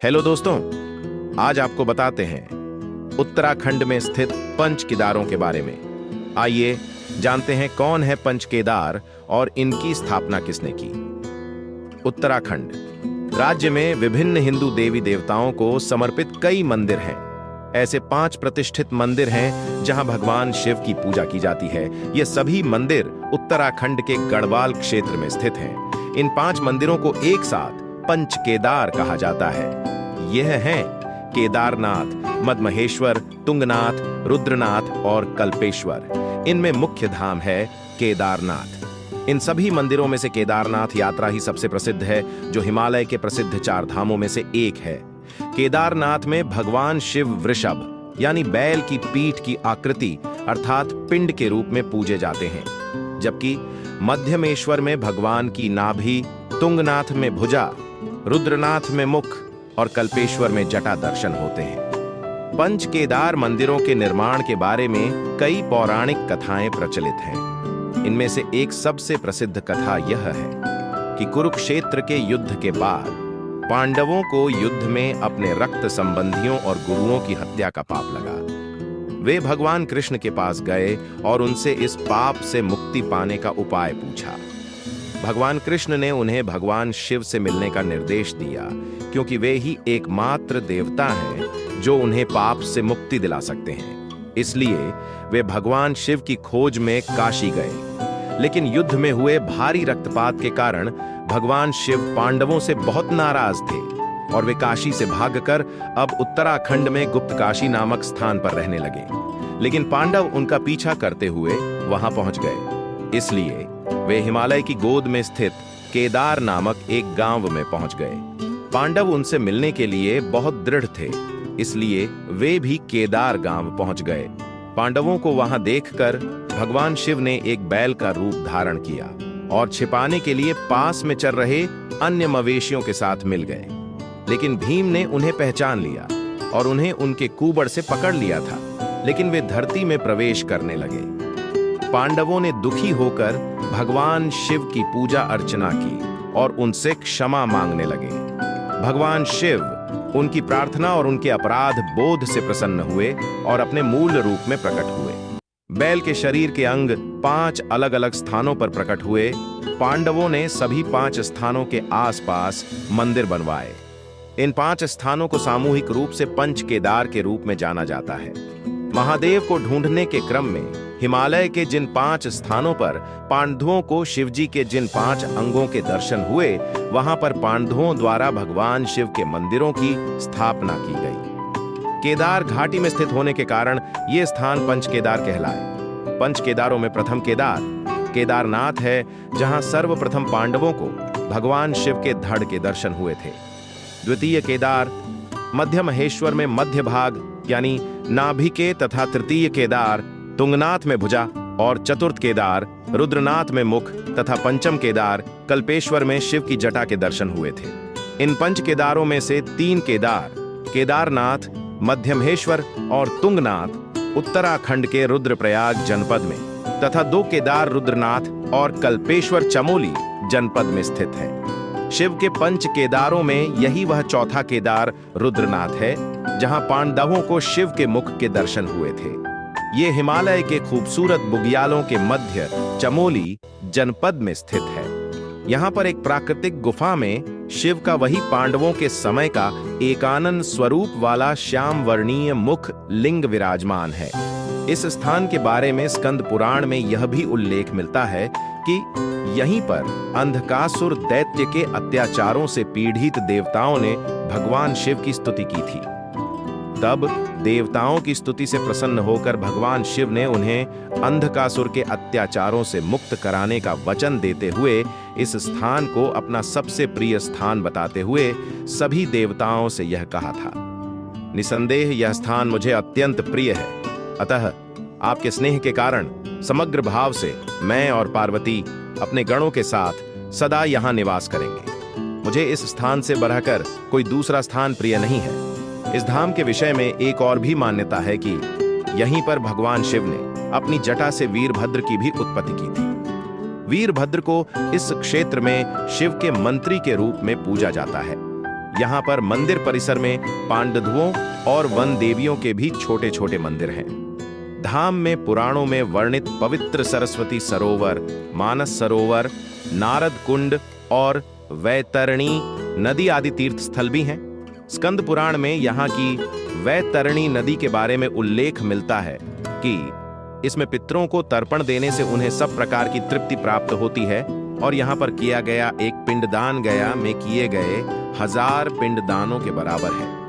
Hello दोस्तों, आज आपको बताते हैं उत्तराखंड में स्थित पंच केदारों के बारे में। आइए जानते हैं कौन है पंच केदार और इनकी स्थापना किसने की। उत्तराखंड राज्य में विभिन्न हिंदू देवी देवताओं को समर्पित कई मंदिर हैं। ऐसे 5 प्रतिष्ठित मंदिर हैं जहां भगवान शिव की पूजा की जाती है। ये सभी मंदिर उत्तराखंड के गढ़वाल क्षेत्र में स्थित हैं। इन 5 मंदिरों को एक साथ पंच केदार कहा जाता है। यह हैं केदारनाथ, मदमहेश्वर, तुंगनाथ, रुद्रनाथ और कल्पेश्वर। इनमें मुख्य धाम है केदारनाथ। इन सभी मंदिरों में से केदारनाथ यात्रा ही सबसे प्रसिद्ध है, जो हिमालय के प्रसिद्ध 4 धामों में से एक है। केदारनाथ में भगवान शिव वृषभ यानी बैल की पीठ की आकृति अर्थात पिंड के रूप में पूजे जाते हैं, जबकि मध्यमेश्वर में भगवान की नाभि, तुंगनाथ में भुजा, रुद्रनाथ में मुख और कल्पेश्वर में जटा दर्शन होते हैं। पंच केदार मंदिरों के निर्माण के बारे में कई पौराणिक कथाएं प्रचलित हैं। इनमें से एक सबसे प्रसिद्ध कथा यह है कि कुरुक्षेत्र के युद्ध के बाद पांडवों को युद्ध में अपने रक्त संबंधियों और गुरुओं की हत्या का पाप लगा। वे भगवान कृष्ण के पास गए और उनसे इस पाप से मुक्ति पाने का उपाय पूछा। भगवान कृष्ण ने उन्हें भगवान शिव से मिलने का निर्देश दिया, क्योंकि वे ही एकमात्र देवता हैं जो उन्हें पाप से मुक्ति दिला सकते हैं। इसलिए वे भगवान शिव की खोज में काशी गए। लेकिन युद्ध में हुए भारी रक्तपात के कारण भगवान शिव पांडवों से बहुत नाराज थे और वे काशी से भागकर अब उत्तराखंड में गुप्तकाशी नामक स्थान पर रहने लगे। लेकिन पांडव उनका पीछा करते हुए वहां पहुंच गए। इसलिए वे हिमालय की गोद में स्थित केदार नामक एक गांव में पहुंच गए। पांडव उनसे मिलने के लिए बहुत दृढ़ थे, इसलिए वे भी केदार गांव पहुंच गए। पांडवों को वहां देखकर भगवान शिव ने एक बैल का रूप धारण किया और छिपाने के लिए पास में चल रहे अन्य मवेशियों के साथ मिल गए। लेकिन भीम ने उन्हें पहचान लिया और उन्हें उनके कुबड़ से पकड़ लिया था, लेकिन वे धरती में प्रवेश करने लगे। पांडवों ने दुखी होकर भगवान शिव की पूजा अर्चना की और उनसे क्षमा मांगने लगे। भगवान शिव उनकी प्रार्थना और उनके अपराध बोध से प्रसन्न हुए और अपने मूल रूप में प्रकट हुए। बैल के शरीर के अंग 5 अलग-अलग स्थानों पर प्रकट हुए। पांडवों ने सभी 5 स्थानों के आसपास मंदिर बनवाए। इन 5 स्थानों को सामूहिक रूप से पंच केदार के रूप में जाना जाता है। महादेव को ढूंढने के क्रम में हिमालय के जिन 5 स्थानों पर पांडवों को शिवजी के जिन 5 अंगों के दर्शन हुए, वहां पर पांडवों द्वारा भगवान शिव के मंदिरों की स्थापना की गई। केदार घाटी में स्थित होने के कारण ये स्थान पंच केदार कहलाए। पंच केदारों में प्रथम केदार केदारनाथ है, जहां सर्वप्रथम पांडवों को भगवान शिव के धड़ के दर्शन हुए थे। द्वितीय केदार मध्य महेश्वर में मध्य भाग यानी नाभि के तथा तृतीय केदार तुंगनाथ में भुजा और चतुर्थ केदार रुद्रनाथ में मुख तथा पंचम केदार कल्पेश्वर में शिव की जटा के दर्शन हुए थे। इन पंच केदारों में से 3 केदार केदारनाथ, मध्यमहेश्वर और तुंगनाथ उत्तराखंड के रुद्रप्रयाग जनपद में तथा 2 केदार रुद्रनाथ और कल्पेश्वर चमोली जनपद में स्थित है। शिव के पंच केदारों में यही वह चौथा केदार रुद्रनाथ है, जहां पांडवों को शिव के मुख के दर्शन हुए थे। ये हिमालय के खूबसूरत बुग्यालों के मध्य चमोली जनपद में स्थित है। यहाँ पर एक प्राकृतिक गुफा में शिव का वही पांडवों के समय का एकानन स्वरूप वाला श्याम वर्णीय मुख लिंग विराजमान है। इस स्थान के बारे में स्कंद पुराण में यह भी उल्लेख मिलता है कि यहीं पर अंधकासुर दैत्य के अत्याचारों से पीड़ित देवताओं ने भगवान शिव की स्तुति की थी। तब देवताओं की स्तुति से प्रसन्न होकर भगवान शिव ने उन्हें अंधकासुर के अत्याचारों से मुक्त कराने का वचन देते हुए इस स्थान को अपना सबसे प्रिय स्थान बताते हुए सभी देवताओं से यह कहा था, निसंदेह यह स्थान मुझे अत्यंत प्रिय है। अतः आपके स्नेह के कारण समग्र भाव से मैं और पार्वती अपने गणों के साथ सदा यहाँ निवास करेंगे। मुझे इस स्थान से बढ़कर कोई दूसरा स्थान प्रिय नहीं है। इस धाम के विषय में एक और भी मान्यता है कि यहीं पर भगवान शिव ने अपनी जटा से वीरभद्र की भी उत्पत्ति की थी। वीरभद्र को इस क्षेत्र में शिव के मंत्री के रूप में पूजा जाता है। यहाँ पर मंदिर परिसर में पांडवों और वन देवियों के भी छोटे छोटे मंदिर हैं। धाम में पुराणों में वर्णित पवित्र सरस्वती सरोवर, मानस सरोवर, नारद कुंड और वैतरणी नदी आदि तीर्थ स्थल भी हैं। स्कंद पुराण में यहाँ की वैतरणी नदी के बारे में उल्लेख मिलता है कि इसमें पितरों को तर्पण देने से उन्हें सब प्रकार की तृप्ति प्राप्त होती है और यहाँ पर किया गया एक पिंडदान गया में किए गए 1000 पिंडदानों के बराबर है।